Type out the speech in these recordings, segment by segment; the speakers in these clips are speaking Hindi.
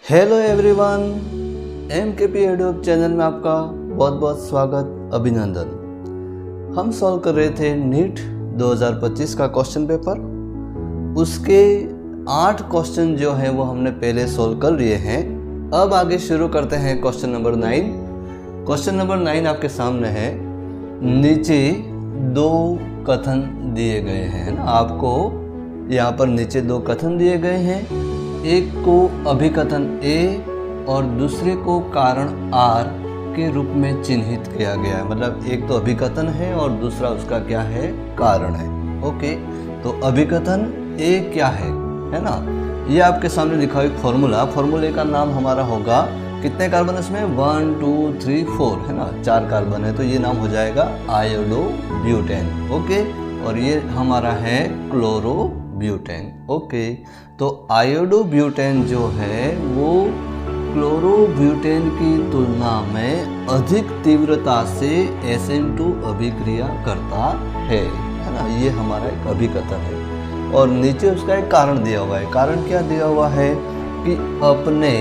Hello everyone, MKP YouTube channel में आपका बहुत बहुत स्वागत, अभिनंदन। हम सॉल्व कर रहे थे नीट 2025 का क्वेश्चन पेपर। उसके 8 क्वेश्चन जो हैं वो हमने पहले सॉल्व कर लिए हैं। अब आगे शुरू करते हैं क्वेश्चन नंबर 9। क्वेश्चन नंबर 9 आपके सामने है। नीचे 2 कथन दिए गए हैं ना, आपको यहाँ पर नीचे 2 कथन दिए गए हैं। एक को अभिकथन A और दूसरे को कारण R के रूप में चिन्हित किया गया है। मतलब एक तो अभिकथन है और दूसरा उसका क्या है, कारण है। ओके, तो अभिकथन A क्या है ना, ये आपके सामने लिखा हुआ एक फॉर्मूले का नाम हमारा होगा, कितने कार्बन इसमें 1 2 3 4 है ना, 4 कार्बन है, तो ये नाम हो जाएगा आयोडोब्यूटेन। ओके, और ये हमारा है क्लोरोब्यूटेन। ओके, तो आयोडोब्यूटेन जो है वो क्लोरोब्यूटेन की तुलना में अधिक तीव्रता से SN2 अभिक्रिया करता है ना। ये हमारा एक अभिकथन है और नीचे उसका एक कारण दिया हुआ है। कारण क्या दिया हुआ है कि अपने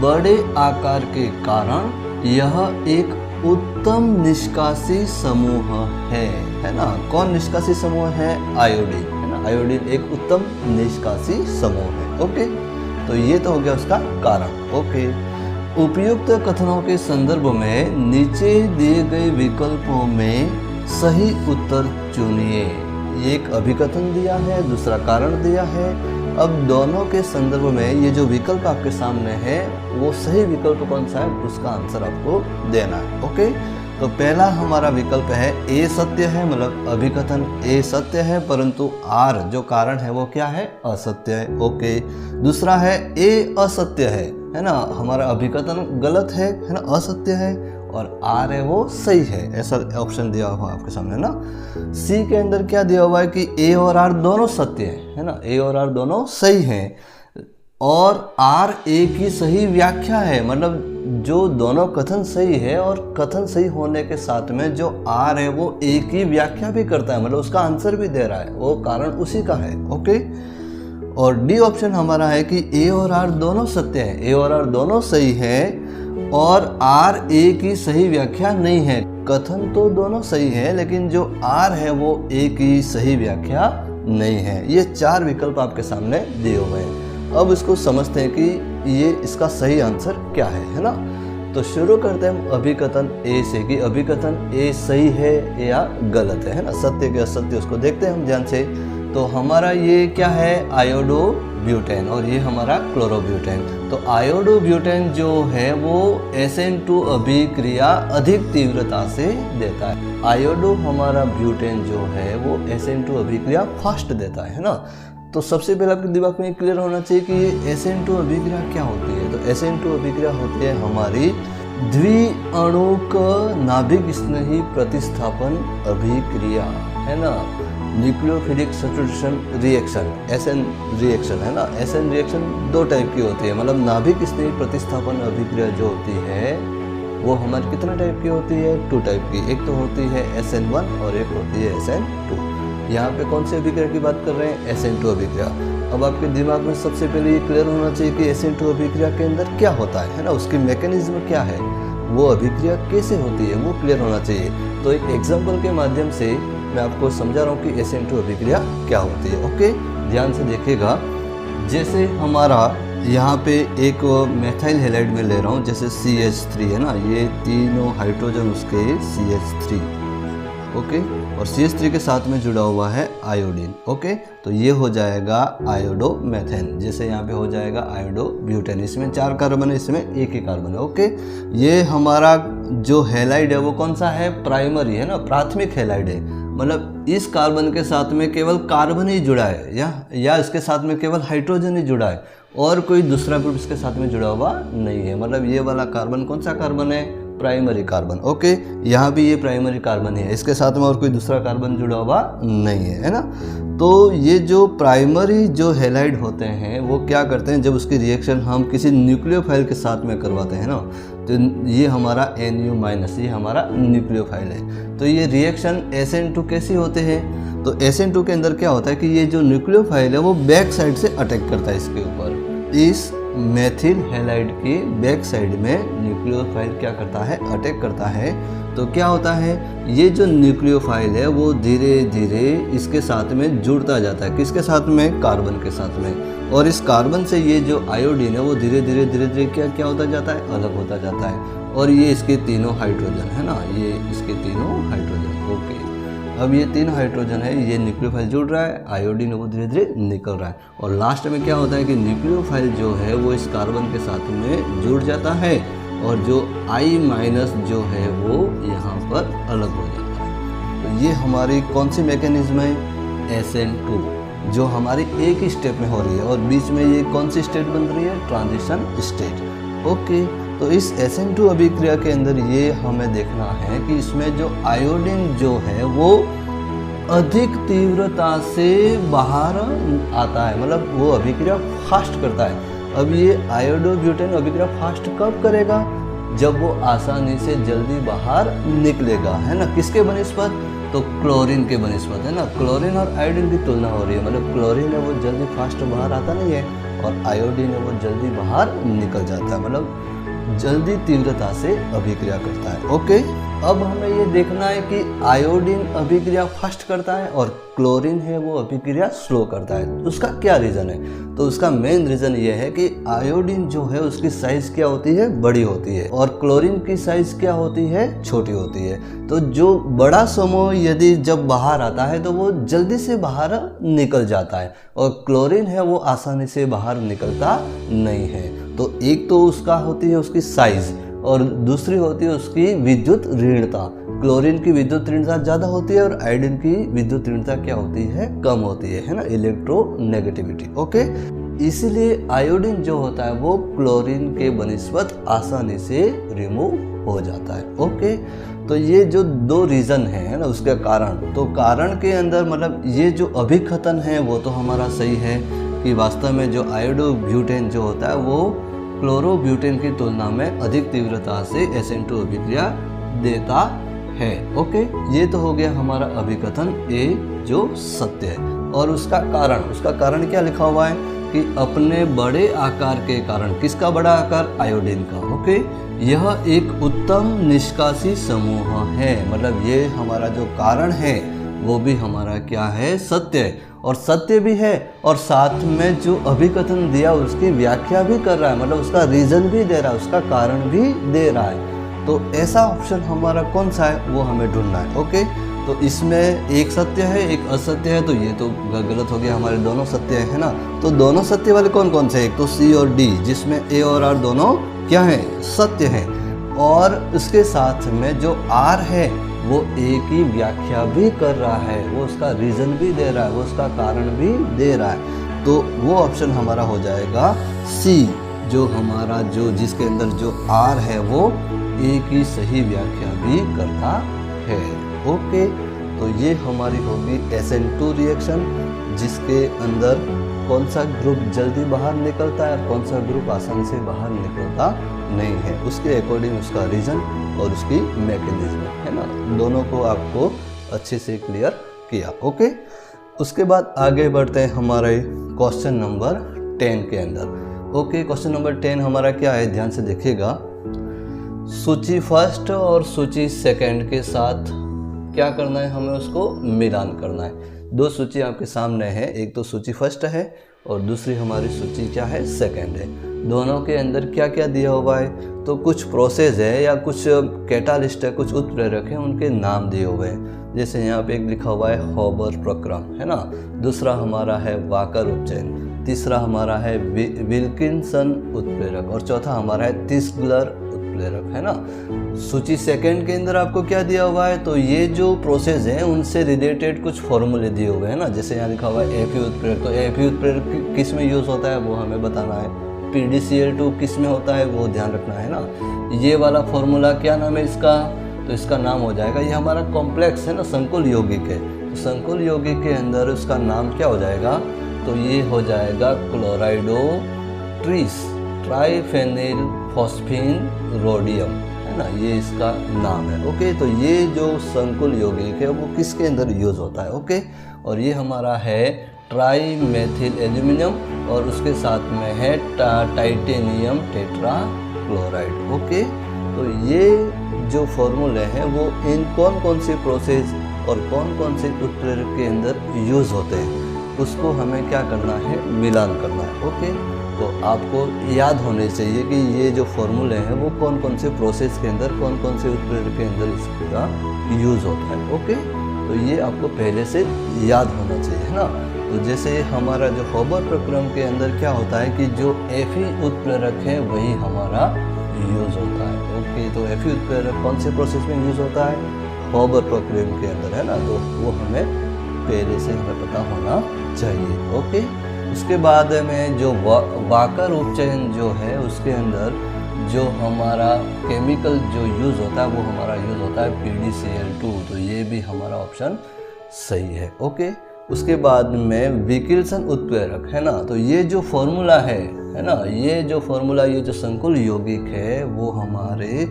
बड़े आकार के कारण यह एक उत्तम निष्कासी समूह है ना। कौन निष्कासी समूह है? आयोडीन है ना। आयोडीन एक उत्तम निष्कासी समूह है। ओके, तो ये तो हो गया उसका कारण। ओके, उपयुक्त कथनों के संदर्भ में नीचे दिए गए विकल्पों में सही उत्तर चुनिए। एक अभिकथन दिया है, दूसरा कारण दिया है। अब दोनों के संदर्भ में ये जो विकल्प आपके सामने है वो सही विकल्प कौन सा है, उसका आंसर आपको देना है। ओके, तो पहला हमारा विकल्प है A सत्य है, मतलब अभिकथन A सत्य है परंतु R जो कारण है वो क्या है, असत्य है। ओके, दूसरा है A असत्य है ना, हमारा अभिकथन गलत है ना, असत्य है, और R है वो सही है। ऐसा ऑप्शन दिया हुआ आपके सामने ना। C के अंदर क्या दिया हुआ है कि A और R दोनों सत्य है ना, A और R दोनों सही हैं, और R A की सही व्याख्या है। मतलब जो दोनों कथन सही है और कथन सही होने के साथ में जो R है वो A की व्याख्या भी करता है, मतलब उसका आंसर भी दे रहा है, वो कारण उसी का है। ओके, और D ऑप्शन हमारा है कि A और R दोनों सत्य है, A और R दोनों सही है और R A की सही व्याख्या नहीं है। कथन तो दोनों सही है लेकिन जो R है वो A की सही व्याख्या नहीं है। ये 4 विकल्प आपके सामने दिए हुए हैं। अब इसको समझते हैं कि ये इसका सही आंसर क्या है ना। तो शुरू करते हैं हम अभिकथन A से कि अभिकथन A सही है या गलत है ना, सत्य के असत्य उसको देखते हैं हम ध्यान से। तो हमारा ये क्या है, आयोडोब्यूटेन, और ये हमारा क्लोरोब्यूटेन। तो आयोडोब्यूटेन जो है वो SN2 अभिक्रिया अधिक तीव्रता से देता है। आयोडो हमारा ब्यूटेन जो है वो SN2 अभिक्रिया फास्ट देता है ना। तो सबसे पहले आपके दिमाग में क्लियर होना चाहिए कि ये SN2 अभिक्रिया क्या होती है। तो SN2 अभिक्रिया होती है हमारी द्विअणुक नाभिक स्नेही प्रतिस्थापन अभिक्रिया है ना, nucleophilic substitution reaction, SN reaction है ना। SN रिएक्शन 2 टाइप की होती है, मतलब नाभिक स्नेही प्रतिस्थापन अभिक्रिया जो होती है वो हमारी कितना टाइप की होती है, 2 टाइप की। एक तो होती है SN1 और एक होती है SN2। यहाँ पे कौन सी अभिक्रिया की बात कर रहे हैं, SN2 अभिक्रिया। अब आपके दिमाग में सबसे पहले ये क्लियर होना चाहिए कि SN2 अभिक्रिया के अंदर क्या होता है ना, उसकी मैकेनिज्म क्या है, वो अभिक्रिया कैसे होती है, वो क्लियर होना चाहिए। तो एक एग्जाम्पल के माध्यम से मैं आपको समझा रहा हूँ कि SN2 अभिक्रिया क्या होती है। ओके, ध्यान से देखिएगा। जैसे हमारा यहाँ पे एक मेथाइल हैलाइड में ले रहा हूँ, जैसे CH3 है ना, ये तीनों हाइड्रोजन उसके CH3। ओके, और CH3 के साथ में जुड़ा हुआ है आयोडीन। ओके, तो ये हो जाएगा आयोडोमेथेन। जैसे यहाँ पे हो जाएगा आयोडोब्यूटेन, इसमें 4 कार्बन है, इसमें 1 ही कार्बन है। ओके, ये हमारा जो हैलाइड है वो कौन सा है, प्राइमरी है ना, प्राथमिक हैलाइड है। मतलब इस कार्बन के साथ में केवल कार्बन ही जुड़ा है या इसके साथ में केवल हाइड्रोजन ही जुड़ा है और कोई दूसरा ग्रुप इसके साथ में जुड़ा हुआ नहीं है। मतलब ये वाला कार्बन कौन सा कार्बन है, प्राइमरी कार्बन। ओके, यहाँ भी ये प्राइमरी कार्बन है, इसके साथ में और कोई दूसरा कार्बन जुड़ा हुआ नहीं है ना। तो ये जो प्राइमरी जो हैलाइड होते हैं वो क्या करते हैं, जब उसकी रिएक्शन हम किसी न्यूक्लियोफाइल के साथ में करवाते हैं ना, तो ये हमारा Nu-, ये हमारा न्यूक्लियोफाइल है। तो ये रिएक्शन SN2 कैसी होते हैं, तो SN2 के अंदर क्या होता है कि ये जो न्यूक्लियोफाइल है वो बैक साइड से अटैक करता है इसके ऊपर, इस मेथिल हैलाइड की बैक साइड में न्यूक्लियोफाइल क्या करता है, अटैक करता है। तो क्या होता है, ये जो न्यूक्लियोफाइल है वो धीरे धीरे इसके साथ में जुड़ता जाता है। किसके साथ में? कार्बन के साथ में। और इस कार्बन से ये जो आयोडीन है वो धीरे धीरे क्या होता जाता है, अलग होता जाता है। और ये इसके तीनों हाइड्रोजन है ना, ये इसके तीनों हाइड्रोजन। ओके, अब ये 3 हाइड्रोजन है, ये न्यूक्लियोफाइल जुड़ रहा है, आयोडीन वो धीरे धीरे निकल रहा है। और लास्ट में क्या होता है कि न्यूक्लियोफाइल जो है वो इस कार्बन के साथ में जुड़ जाता है और जो I- जो है वो यहाँ पर अलग हो जाता है। तो ये हमारी कौन सी मैकेनिज्म है? SN2, जो हमारी एक ही स्टेप में हो रही है और बीच में ये कौन सी स्टेट बन रही है? Transition state. ओके, तो इस SN2 अभिक्रिया के अंदर ये हमें देखना है कि इसमें जो आयोडीन जो है वो अधिक तीव्रता से बाहर आता है, मतलब वो अभिक्रिया फास्ट करता है। अब ये आयोडो ब्यूटेन अभिक्रिया फास्ट कब करेगा? जब वो आसानी से जल्दी बाहर निकलेगा, है ना। किसके बनिस्पत? तो क्लोरीन के बनिस्पत, है ना। क्लोरीन और आयोडीन की तुलना हो रही है, मतलब क्लोरीन है वो जल्दी फास्ट बाहर आता नहीं है और आयोडीन है वो जल्दी बाहर निकल जाता है, मतलब जल्दी तीव्रता से अभिक्रिया करता है। ओके, अब हमें ये देखना है कि आयोडीन अभिक्रिया फास्ट करता है और क्लोरीन है वो अभिक्रिया स्लो करता है। उसका क्या रीज़न है? तो उसका मेन रीज़न ये है कि आयोडीन जो है उसकी साइज़ क्या होती है? बड़ी होती है, और क्लोरीन की साइज़ क्या होती है? छोटी होती है। तो जो बड़ा समूह यदि जब बाहर आता है तो वो जल्दी से बाहर निकल जाता है और क्लोरीन है वो आसानी से बाहर निकलता नहीं है। तो एक तो उसका होती है उसकी साइज़ और दूसरी होती है उसकी विद्युत ऋणता। क्लोरीन की विद्युत ऋणता ज़्यादा होती है और आयोडीन की विद्युत ऋणता क्या होती है? कम होती है ना, इलेक्ट्रोनेगेटिविटी। ओके, इसीलिए आयोडीन जो होता है वो क्लोरीन के बनिस्पत आसानी से रिमूव हो जाता है। ओके, तो ये जो 2 रीज़न है ना उसके कारण, तो कारण के अंदर मतलब ये जो अभिकथन है वो तो हमारा सही है कि वास्तव में जो आयोडो ब्यूटेन जो होता है वो क्लोरोब्यूटेन की तुलना में अधिक तीव्रता से SN2 अभिक्रिया देता है। ओके, ये तो हो गया हमारा अभिकथन ए जो सत्य है। और उसका कारण क्या लिखा हुआ है कि अपने बड़े आकार के कारण। किसका बड़ा आकार? आयोडीन का। ओके, यह एक उत्तम निष्कासी समूह है, मतलब ये हमारा जो कारण है वो भी हमारा क्या है? सत्य है। और सत्य भी है और साथ में जो अभिकथन दिया उसकी व्याख्या भी कर रहा है, मतलब उसका रीज़न भी दे रहा है, उसका कारण भी दे रहा है। तो ऐसा ऑप्शन हमारा कौन सा है वो हमें ढूंढना है। ओके, तो इसमें एक सत्य है एक असत्य है, तो ये तो गलत हो गया, हमारे दोनों सत्य है ना। तो दोनों सत्य वाले कौन कौन से? एक तो C और D, जिसमें A और R दोनों क्या है? सत्य है। और उसके साथ में जो R है वो एक ही व्याख्या भी कर रहा है, वो उसका रीज़न भी दे रहा है, वो उसका कारण भी दे रहा है। तो वो ऑप्शन हमारा हो जाएगा C, जो हमारा जो जिसके अंदर जो R है वो एक ही सही व्याख्या भी करता है। ओके, तो ये हमारी होगी SN2 रिएक्शन, जिसके अंदर कौन सा ग्रुप जल्दी बाहर निकलता है और कौन सा ग्रुप आसानी से बाहर निकलता नहीं है, उसके अकॉर्डिंग उसका रीज़न और उसकी मैकेनिज्म, है ना। दोनों को आपको अच्छे से क्लियर किया। ओके, उसके बाद आगे बढ़ते हैं हमारे क्वेश्चन नंबर 10 के अंदर। ओके, क्वेश्चन नंबर 10 हमारा क्या है, ध्यान से देखिएगा। सूची फर्स्ट और सूची सेकंड के साथ क्या करना है? हमें उसको मिलान करना है। 2 सूची आपके सामने है, एक तो सूची फर्स्ट है और दूसरी हमारी सूची क्या है? सेकंड है। दोनों के अंदर क्या क्या दिया हुआ है? तो कुछ प्रोसेस है या कुछ कैटालिस्ट है, कुछ उत्प्रेरक है, उनके नाम दिए हुए हैं। जैसे यहाँ पे एक लिखा हुआ है हॉबर प्रक्रम, है ना। दूसरा हमारा है वाकर उपचयन, तीसरा हमारा है विल्किंसन उत्प्रेरक और चौथा हमारा है तिस्गलर उत्प्रेरक, है ना। सूची सेकंड के अंदर आपको क्या दिया हुआ है? तो ये जो प्रोसेस है उनसे रिलेटेड कुछ फॉर्मूले दिए हुए हैं ना। जैसे यहाँ लिखा हुआ है Fe उत्प्रेरक, तो Fe उत्प्रेरक किस में यूज़ होता है वो हमें बताना है। PDCl2 किस में होता है वो ध्यान रखना है ना। ये वाला फॉर्मूला क्या नाम है इसका? तो इसका नाम हो जाएगा, ये हमारा कॉम्प्लेक्स है ना, संकुल यौगिक है। तो संकुल यौगिक के अंदर उसका नाम क्या हो जाएगा? तो ये हो जाएगा क्लोराइडो ट्राइफेनिल फॉस्फीन रोडियम, है ना, ये इसका नाम है। ओके, तो ये जो संकुल यौगिक है वो किसके अंदर यूज़ होता है? ओके, और ये हमारा है ट्राई मेथिल एल्यूमिनियम और उसके साथ में है टाइटेनियम टेट्राक्लोराइड। ओके, तो ये जो फॉर्मूले हैं वो इन कौन कौन सी प्रोसेस और कौन कौन से उत्प्रेरक के अंदर यूज़ होते हैं उसको हमें क्या करना है, मिलान करना है। ओके, तो आपको याद होने चाहिए कि ये जो फॉर्मूले हैं वो कौन कौन से प्रोसेस के अंदर, कौन कौन से उत्प्रेरक के अंदर इसका यूज़ होता है। ओके, तो ये आपको पहले से याद होना चाहिए, है ना। तो जैसे हमारा जो हॉबर प्रक्रम के अंदर क्या होता है कि जो Fe उत्प्रेरक है वही हमारा यूज़ होता है। ओके, तो Fe उत्प्रेरक कौन से प्रोसेस में यूज़ होता है, हॉबर प्रक्रम के अंदर, है ना। तो वो हमें पहले से हमें पता होना चाहिए। ओके, उसके बाद में जो वाकर उपचयन जो है उसके अंदर जो हमारा केमिकल जो यूज़ होता है वो हमारा यूज़ होता है PdCl2, तो ये भी हमारा ऑप्शन सही है। ओके, उसके बाद में विकिल्सन उत्प्रेरक, है ना। तो ये जो फॉर्मूला है ना, ये जो फॉर्मूला, ये जो संकुल यौगिक है वो हमारे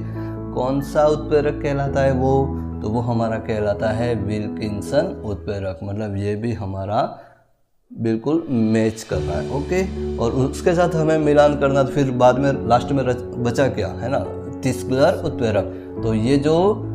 कौन सा उत्प्रेरक कहलाता है, वो वो हमारा कहलाता है विल्किंसन उत्प्रेरक। मतलब ये भी हमारा बिल्कुल मैच कर रहा है। ओके, और उसके साथ हमें मिलान करना, तो फिर बाद में लास्ट में बचा क्या, है ना, तिस्क्लर उत्प्रेरक। तो ये जो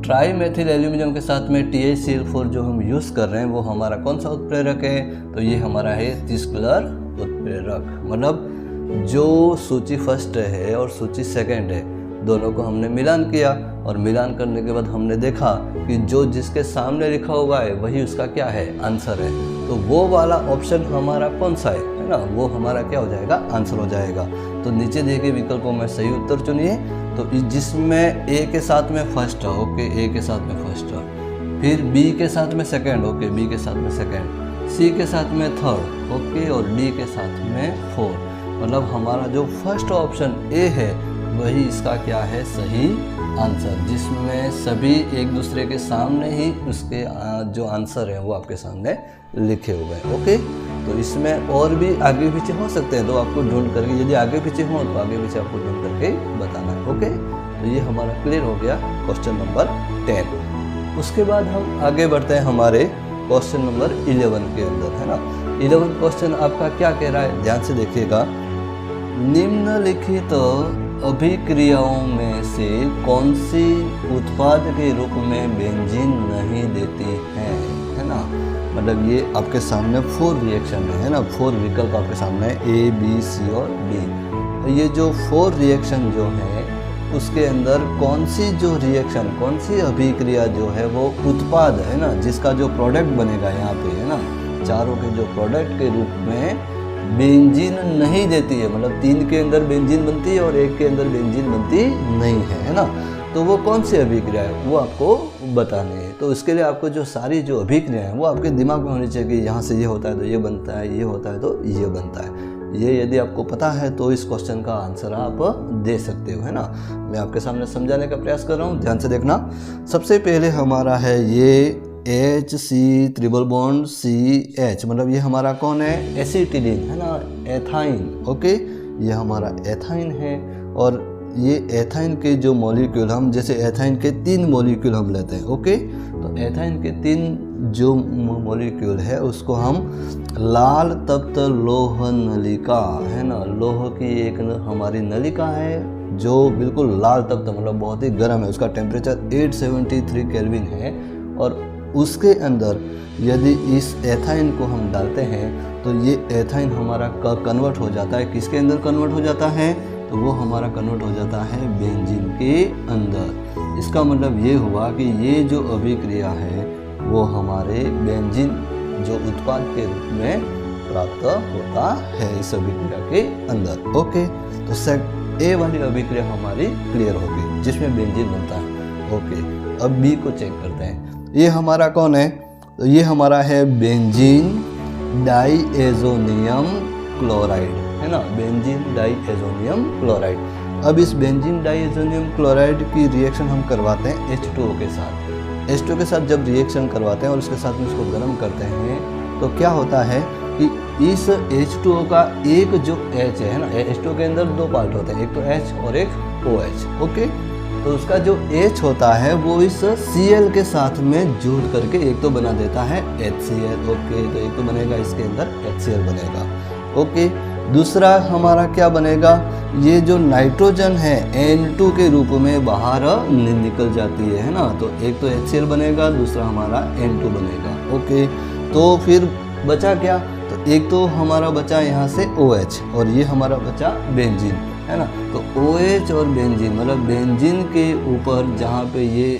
ट्राई मेथिल एल्यूमिनियम के साथ में TiCl4 जो हम यूज़ कर रहे हैं वो हमारा कौन सा उत्प्रेरक है, तो ये हमारा है तिस्क्लर उत्प्रेरक। मतलब जो सूची फर्स्ट है और सूची सेकंड है दोनों को हमने मिलान किया, और मिलान करने के बाद हमने देखा कि जो जिसके सामने लिखा हुआ है वही उसका क्या है, आंसर है। तो वो वाला ऑप्शन हमारा कौन सा है ना, वो हमारा क्या हो जाएगा, आंसर हो जाएगा। तो नीचे दिए गए विकल्पों में सही उत्तर चुनिए। तो जिसमें A के साथ में फर्स्ट है, ओके, A के साथ में फर्स्ट है, फिर B के साथ में सेकंड, ओके, B के साथ में सेकंड, C के साथ में थर्ड, ओके, और D के साथ में फोर्थ। मतलब हमारा जो फर्स्ट ऑप्शन A है वही इसका क्या है, सही आंसर, जिसमें सभी एक दूसरे के सामने ही उसके जो आंसर है वो आपके सामने लिखे हुए हैं। ओके, तो इसमें और भी आगे पीछे हो सकते हैं, तो आपको ढूंढ करके, यदि आगे पीछे हो तो आगे पीछे आपको ढूंढ करके बताना है। ओके, तो ये हमारा क्लियर हो गया क्वेश्चन नंबर 10। उसके बाद हम आगे बढ़ते हैं हमारे क्वेश्चन नंबर 11 के अंदर, है ना। 11 क्वेश्चन आपका क्या कह रहा है, ध्यान से देखिएगा। निम्नलिखित अभिक्रियाओं में से कौन सी उत्पाद के रूप में बेंजीन नहीं देती है ना। मतलब ये आपके सामने 4 रिएक्शन है ना, 4 विकल्प आपके सामने है, A, B, C और D। तो ये जो 4 रिएक्शन जो है उसके अंदर कौन सी जो रिएक्शन, कौन सी अभिक्रिया जो है वो उत्पाद है ना, जिसका जो प्रोडक्ट बनेगा यहाँ पे, है ना, चारों के जो प्रोडक्ट के रूप में बेंजीन नहीं देती है। मतलब 3 के अंदर बेंजीन बनती है और 1 के अंदर बेंजीन बनती नहीं है ना। तो वो कौन सी अभिक्रिया है वो आपको बतानी है। तो इसके लिए आपको जो सारी जो अभिक्रिया है वो आपके दिमाग में होनी चाहिए कि यहाँ से ये होता है तो ये बनता है, ये होता है तो ये बनता है। ये यदि आपको पता है तो इस क्वेश्चन का आंसर आप दे सकते हो, है ना। मैं आपके सामने समझाने का प्रयास कर रहा हूँ, ध्यान से देखना। सबसे पहले हमारा है ये HC ट्रिपल बॉन्ड CH, मतलब ये हमारा कौन है, एसिटिलीन, है ना, एथाइन। ओके, ये हमारा एथाइन है। और ये एथाइन के जो मॉलिक्यूल, हम जैसे एथाइन के 3 मॉलिक्यूल हम लेते हैं। ओके, तो एथाइन के 3 जो मॉलिक्यूल है उसको हम लाल तप्त लोह नलिका, है ना, लोह की एक हमारी नलिका है जो बिल्कुल लाल तप्त, मतलब बहुत ही गर्म है, उसका टेम्परेचर 873 केल्विन है। और उसके अंदर यदि इस एथाइन को हम डालते हैं तो ये एथाइन हमारा कन्वर्ट हो जाता है, किसके अंदर कन्वर्ट हो जाता है, तो वो हमारा कन्वर्ट हो जाता है बेंजीन के अंदर। इसका मतलब ये हुआ कि ये जो अभिक्रिया है वो हमारे बेंजीन जो उत्पाद के रूप में प्राप्त होता है इस अभिक्रिया के अंदर। ओके, तो सेट A वाली अभिक्रिया हमारी क्लियर होगी जिसमें बेंजीन बनता है। ओके, अब B को चेक करते हैं। ये हमारा कौन है, तो ये हमारा है बेंजीन डाइएजोनियम क्लोराइड, है ना, बेंजीन डाइएजोनियम क्लोराइड। अब इस बेंजीन डाइएजोनियम क्लोराइड की रिएक्शन हम करवाते हैं H2O के साथ। H2O के साथ जब रिएक्शन करवाते हैं और उसके साथ में इसको गर्म करते हैं तो क्या होता है कि इस H2O का एक जो H है ना, H2O के अंदर 2 पार्ट होते हैं, एक तो H और एक OH। ओके, तो उसका जो H होता है वो इस Cl के साथ में जोड़ करके एक तो बना देता है HCl। ओके, तो एक तो बनेगा इसके अंदर HCl बनेगा। ओके, दूसरा हमारा क्या बनेगा, ये जो नाइट्रोजन है N2 के रूप में बाहर निकल जाती है ना, तो एक तो HCl बनेगा, दूसरा हमारा N2 बनेगा। ओके, तो फिर बचा क्या, तो एक तो हमारा बचा यहाँ से OH और ये हमारा बचा बेंजीन, है ना। तो OH और बेंजीन, मतलब बेंजीन के ऊपर जहाँ पे ये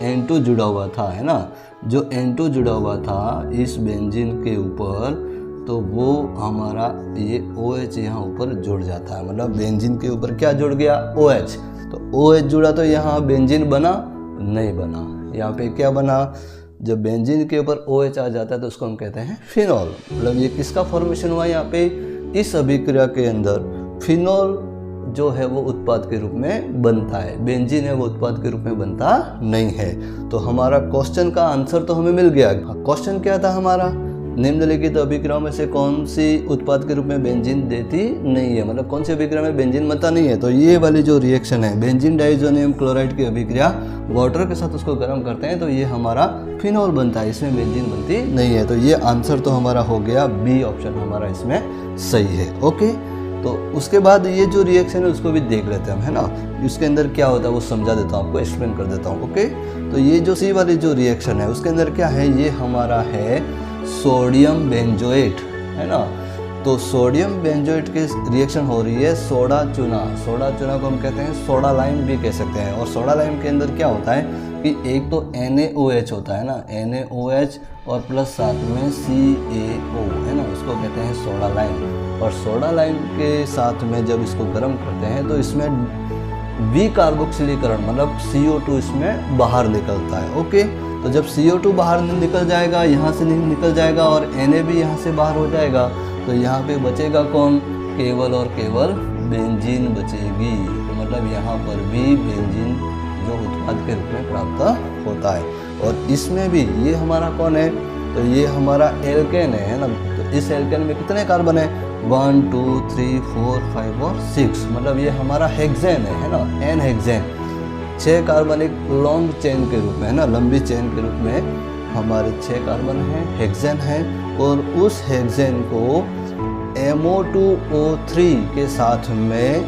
N2 जुड़ा हुआ था, है ना, जो N2 जुड़ा हुआ था इस बेंजीन के ऊपर, तो वो हमारा ये OH यहाँ ऊपर जुड़ जाता है। मतलब बेंजीन के ऊपर क्या जुड़ गया, OH। तो OH जुड़ा तो यहाँ बेंजीन बना नहीं बना, यहाँ पे क्या बना, जब बेंजीन के ऊपर OH आ जाता है तो उसको हम कहते हैं फिनॉल। मतलब ये किसका फॉर्मेशन हुआ यहाँ पे, इस अभिक्रिया के अंदर फिनॉल जो है वो उत्पाद के रूप में बनता है, बेंजीन है वो उत्पाद के रूप में बनता नहीं है। तो हमारा क्वेश्चन का आंसर तो हमें मिल गया। क्वेश्चन क्या था हमारा, निम्नलिखित अभिक्रियाओं में से कौन सी उत्पाद के रूप में बेंजीन देती नहीं है, मतलब कौन सी अभिक्रिया में बेंजीन बनता नहीं है। तो ये वाली जो रिएक्शन है बेंजीन डाइज़ोनियम क्लोराइड की अभिक्रिया, वाटर के साथ उसको गर्म करते हैं तो ये हमारा फिनॉल बनता है, इसमें बेंजीन बनती नहीं है। तो ये आंसर तो हमारा हो गया बी ऑप्शन हमारा इसमें सही है। ओके, तो उसके बाद ये जो रिएक्शन है उसको भी देख लेते हैं हम, है ना, उसके अंदर क्या होता है वो समझा देता हूँ आपको, एक्सप्लेन कर देता हूँ। ओके, तो ये जो सी वाली जो रिएक्शन है उसके अंदर क्या है, ये हमारा है सोडियम बेंजोएट, है ना। तो सोडियम बेंजोएट की रिएक्शन हो रही है सोडा चूना, सोडा चूना को हम कहते हैं सोडा लाइम भी कह सकते हैं। और सोडा लाइम के अंदर क्या होता है कि एक तो NaOH होता है ना, NaOH और प्लस साथ में CaO, है ना, उसको कहते हैं सोडा लाइम। और सोडा लाइम के साथ में जब इसको गर्म करते हैं तो इसमें विकार्बोक्सिलीकरण मतलब CO2 इसमें बाहर निकलता है। ओके, तो जब CO2 बाहर निकल जाएगा, यहाँ से निकल जाएगा और Na भी यहाँ से बाहर हो जाएगा, तो यहाँ पे बचेगा कौन, केवल और केवल बेंजीन बचेगी। तो मतलब यहाँ पर भी बेंजीन जो उत्पाद के रूप में प्राप्त होता है। और इसमें भी ये हमारा कौन है, तो ये हमारा एल्केन है ना। तो इस एल्केन में कितने कार्बन है, 1 2 3 4 5 और 6, मतलब ये हमारा हेक्सेन है ना, N हेक्सेन। 6 कार्बन एक लॉन्ग चेन के रूप में, है ना, लंबी चेन के रूप में हमारे 6 कार्बन हैं, हेक्सेन है। और उस हेक्सेन को MO2O3 के साथ में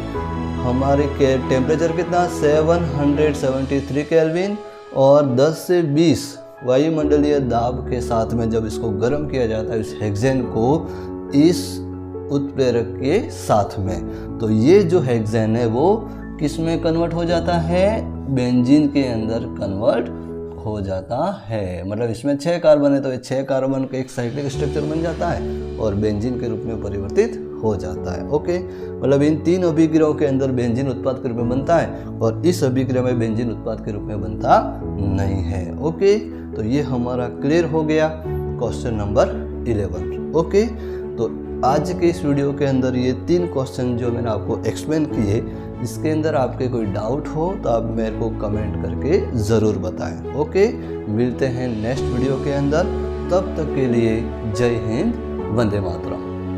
हमारे के टेम्परेचर कितना 773 केल्विन और 10 से 20 वायुमंडलीय दाब के साथ में जब इसको गर्म किया जाता है इस हेक्सेन को इस उत्प्रेरक के साथ में, तो ये जो हेक्सेन है वो किस में कन्वर्ट हो जाता है, बेंजीन के अंदर कन्वर्ट हो जाता है। मतलब इसमें 6 कार्बन है तो ये 6 कार्बन का एक साइक्लिक स्ट्रक्चर बन जाता है और बेंजीन के रूप में परिवर्तित हो जाता है। ओके, मतलब इन 3 अभिक्रियाओं के अंदर बेंजीन उत्पाद के रूप में बनता है और इस अभिक्रिया में बेंजीन उत्पाद के रूप में बनता नहीं है। ओके, तो ये हमारा क्लियर हो गया क्वेश्चन नंबर 11। ओके, तो आज के इस वीडियो के अंदर ये 3 क्वेश्चन जो मैंने आपको एक्सप्लेन किए, इसके अंदर आपके कोई डाउट हो तो आप मेरे को कमेंट करके ज़रूर बताएं। ओके, मिलते हैं नेक्स्ट वीडियो के अंदर, तब तक के लिए जय हिंद, वंदे मातरम।